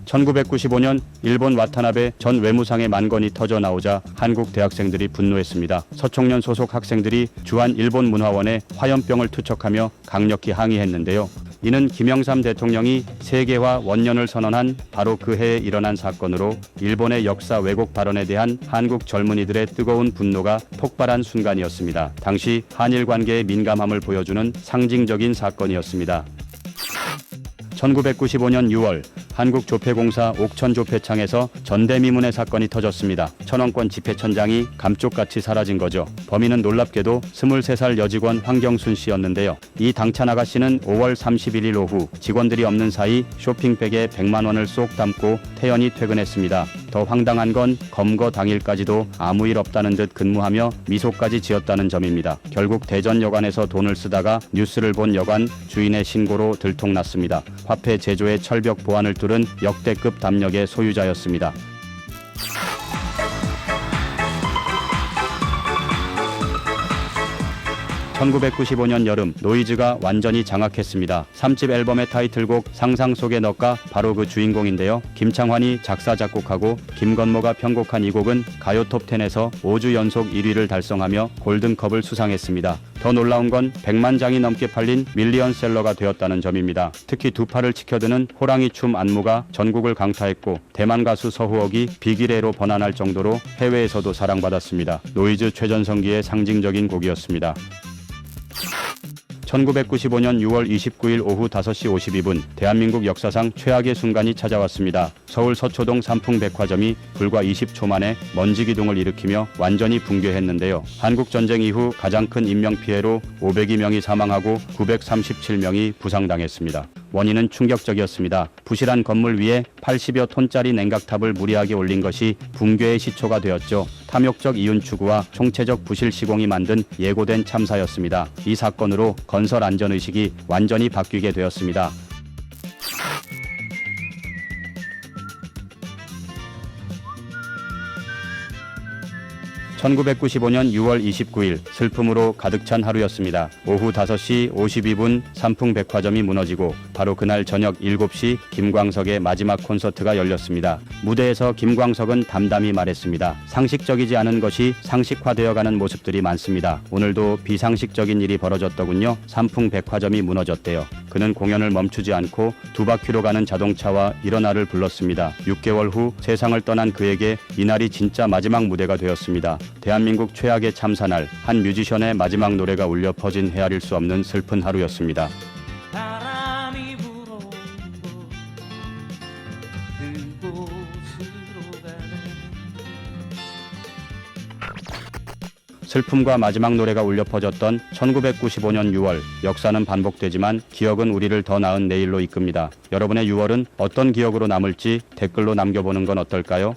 1995년 일본 와타나베 전 외무상의 만건이 터져 나오자 한국 대학생들이 분노했습니다. 서청년 소속 학생들이 주한 일본 문화원에 화염병을 투척하며 강력히 항의했는데요. 이는 김영삼 대통령이 세계화 원년을 선언한 바로 그 해에 일어난 사건으로 일본의 역사 왜곡 발언에 대한 한국 젊은이들의 뜨거운 분노가 폭발한 순간이었습니다. 당시 한일 관계의 민감함을 보여주는 상징적인 사건이었습니다. 1995년 6월 한국조폐공사 옥천조폐창에서 전대미문의 사건이 터졌습니다. 천원권 집회천장이 감쪽같이 사라진 거죠. 범인은 놀랍게도 23살 여직원 황경순 씨였는데요. 이 당찬 아가씨는 5월 31일 오후 직원들이 없는 사이 쇼핑백에 100만 원을 쏙 담고 태연히 퇴근했습니다. 더 황당한 건 검거 당일까지도 아무 일 없다는 듯 근무하며 미소까지 지었다는 점입니다. 결국 대전여관에서 돈을 쓰다가 뉴스를 본 여관 주인의 신고로 들통났습니다. 화폐 제조의 철벽 보안을 뚫은 역대급 담력의 소유자였습니다. (1995년) 여름 노이즈가 완전히 장악했습니다. 3집 앨범의 타이틀곡 상상 속의 너가 바로 그 주인공인데요. 김창환이 작사 작곡하고 김건모가 편곡한 이 곡은 가요 톱10에서 5주 연속 1위를 달성하며 골든컵을 수상했습니다. 더 놀라운 건 100만 장이 넘게 팔린 밀리언셀러가 되었다는 점입니다. 특히 두 팔을 치켜드는 호랑이 춤 안무가 전국을 강타했고 대만 가수 서후옥이 비기레로 번안할 정도로 해외에서도 사랑받았습니다. 노이즈 최전성기의 상징적인 곡이었습니다. 1995년 6월 29일 오후 5시 52분 대한민국 역사상 최악의 순간이 찾아왔습니다. 서울 서초동 삼풍백화점이 불과 20초 만에 먼지 기둥을 일으키며 완전히 붕괴했는데요. 한국전쟁 이후 가장 큰 인명피해로 500여 명이 사망하고 937명이 부상당했습니다. 원인은 충격적이었습니다. 부실한 건물 위에 80여 톤짜리 냉각탑을 무리하게 올린 것이 붕괴의 시초가 되었죠. 탐욕적 이윤 추구와 총체적 부실 시공이 만든 예고된 참사였습니다. 이 사건으로 건설 안전의식이 완전히 바뀌게 되었습니다. (1995년 6월 29일) 슬픔으로 가득 찬 하루였습니다. 오후 5시 52분 삼풍백화점이 무너지고 바로 그날 저녁 7시 김광석의 마지막 콘서트가 열렸습니다. 무대에서 김광석은 담담히 말했습니다. 상식적이지 않은 것이 상식화되어가는 모습들이 많습니다. 오늘도 비상식적인 일이 벌어졌더군요. 삼풍백화점이 무너졌대요. 그는 공연을 멈추지 않고 두 바퀴로 가는 자동차와 일어나를 불렀습니다. 6개월 후 세상을 떠난 그에게 이날이 진짜 마지막 무대가 되었습니다. 대한민국 최악의 참사날 한 뮤지션의 마지막 노래가 울려 퍼진 헤아릴 수 없는 슬픈 하루였습니다. 바람이 불어온 그곳으로 가네. 슬픔과 마지막 노래가 울려 퍼졌던 1995년 6월. 역사는 반복되지만 기억은 우리를 더 나은 내일로 이끕니다. 여러분의 6월은 어떤 기억으로 남을지 댓글로 남겨보는 건 어떨까요?